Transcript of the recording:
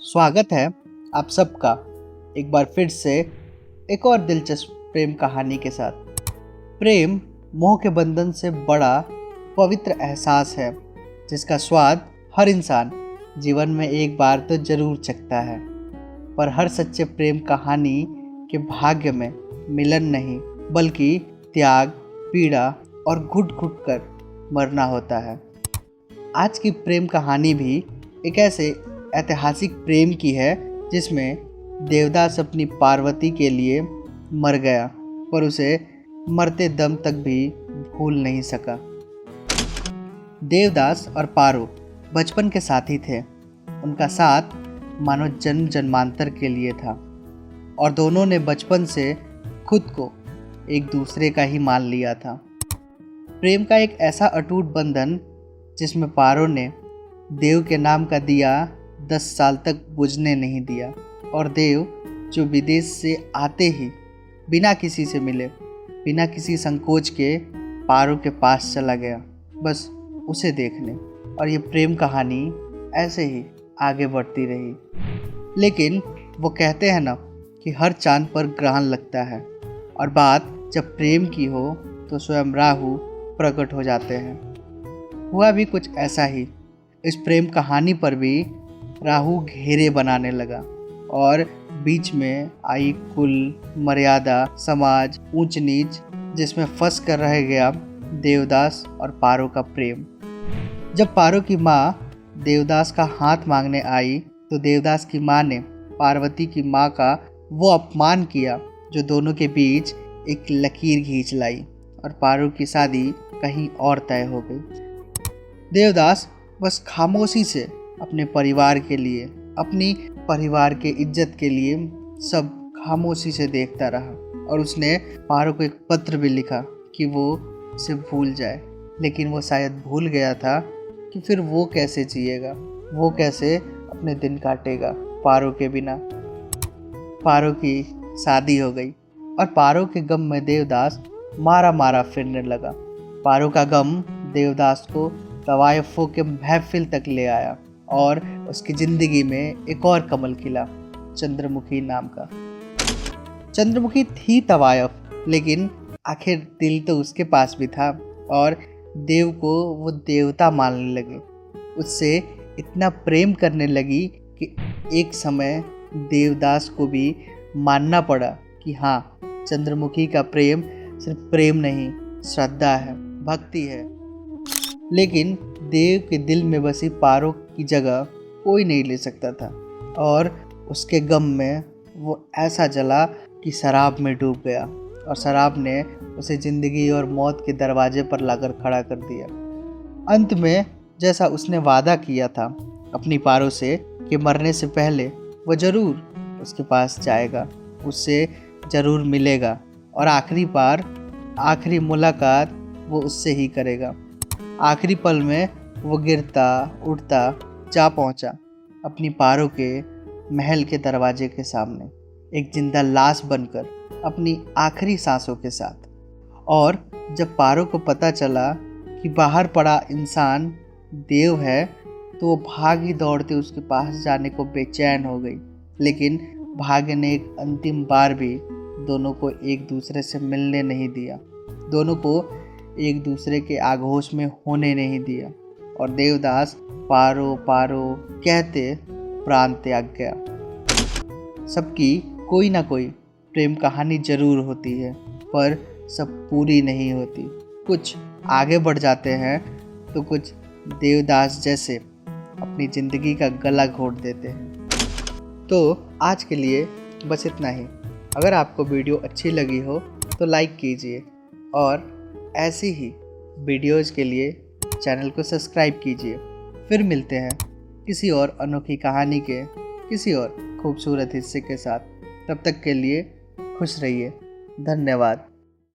स्वागत है आप सबका एक बार फिर से एक और दिलचस्प प्रेम कहानी के साथ। प्रेम मोह के बंधन से बड़ा पवित्र एहसास है जिसका स्वाद हर इंसान जीवन में एक बार तो जरूर चखता है। पर हर सच्चे प्रेम कहानी के भाग्य में मिलन नहीं बल्कि त्याग, पीड़ा और घुट घुट कर मरना होता है। आज की प्रेम कहानी भी एक ऐसे ऐतिहासिक प्रेम की है जिसमें देवदास अपनी पार्वती के लिए मर गया पर उसे मरते दम तक भी भूल नहीं सका। देवदास और पारो बचपन के साथी थे। उनका साथ मानो जन्म जन्मांतर के लिए था और दोनों ने बचपन से खुद को एक दूसरे का ही मान लिया था। प्रेम का एक ऐसा अटूट बंधन जिसमें पारो ने देव के नाम का दिया 10 साल तक बुझने नहीं दिया और देव जो विदेश से आते ही बिना किसी से मिले, बिना किसी संकोच के पारो के पास चला गया बस उसे देखने। और ये प्रेम कहानी ऐसे ही आगे बढ़ती रही। लेकिन वो कहते हैं ना कि हर चांद पर ग्रहण लगता है और बात जब प्रेम की हो तो स्वयं राहु प्रकट हो जाते हैं। हुआ भी कुछ ऐसा ही। इस प्रेम कहानी पर भी राहु घेरे बनाने लगा और बीच में आई कुल, मर्यादा, समाज, ऊंच नीच जिसमें फंस कर रह गया देवदास और पारो का प्रेम। जब पारो की माँ देवदास का हाथ मांगने आई तो देवदास की माँ ने पार्वती की माँ का वो अपमान किया जो दोनों के बीच एक लकीर खींच लाई और पारो की शादी कहीं और तय हो गई। देवदास बस खामोशी से अपने परिवार के लिए, अपनी परिवार के इज्जत के लिए सब खामोशी से देखता रहा और उसने पारो को एक पत्र भी लिखा कि वो उसे भूल जाए। लेकिन वो शायद भूल गया था कि फिर वो कैसे जिएगा, वो कैसे अपने दिन काटेगा पारो के बिना। पारो की शादी हो गई और पारो के गम में देवदास मारा मारा फिरने लगा। पारो का गम देवदास को तवायफों के महफिल तक ले आया और उसकी ज़िंदगी में एक और कमल खिला, चंद्रमुखी नाम का। चंद्रमुखी थी तवायफ लेकिन आखिर दिल तो उसके पास भी था और देव को वो देवता मानने लगी। उससे इतना प्रेम करने लगी कि एक समय देवदास को भी मानना पड़ा कि हाँ, चंद्रमुखी का प्रेम सिर्फ प्रेम नहीं, श्रद्धा है, भक्ति है। लेकिन देव के दिल में बसी पारो की जगह कोई नहीं ले सकता था और उसके गम में वो ऐसा जला कि शराब में डूब गया और शराब ने उसे ज़िंदगी और मौत के दरवाजे पर लाकर खड़ा कर दिया। अंत में जैसा उसने वादा किया था अपनी पारो से कि मरने से पहले वो ज़रूर उसके पास जाएगा, उससे ज़रूर मिलेगा और आखिरी बार, आखिरी मुलाकात वो उससे ही करेगा। आखिरी पल में वो गिरता उठता जा पहुंचा अपनी पारो के महल के दरवाजे के सामने, एक जिंदा लाश बनकर अपनी आखिरी सांसों के साथ। और जब पारो को पता चला कि बाहर पड़ा इंसान देव है तो वो भागी दौड़ते उसके पास जाने को बेचैन हो गई। लेकिन भाग्य ने एक अंतिम बार भी दोनों को एक दूसरे से मिलने नहीं दिया, दोनों को एक दूसरे के आगोश में होने नहीं दिया और देवदास पारो पारो कहते प्राण त्याग गया। सबकी कोई ना कोई प्रेम कहानी जरूर होती है पर सब पूरी नहीं होती। कुछ आगे बढ़ जाते हैं तो कुछ देवदास जैसे अपनी ज़िंदगी का गला घोट देते हैं। तो आज के लिए बस इतना ही। अगर आपको वीडियो अच्छी लगी हो तो लाइक कीजिए और ऐसी ही वीडियोज़ के लिए चैनल को सब्सक्राइब कीजिए। फिर मिलते हैं किसी और अनोखी कहानी के किसी और खूबसूरत हिस्से के साथ। तब तक के लिए खुश रहिए। धन्यवाद।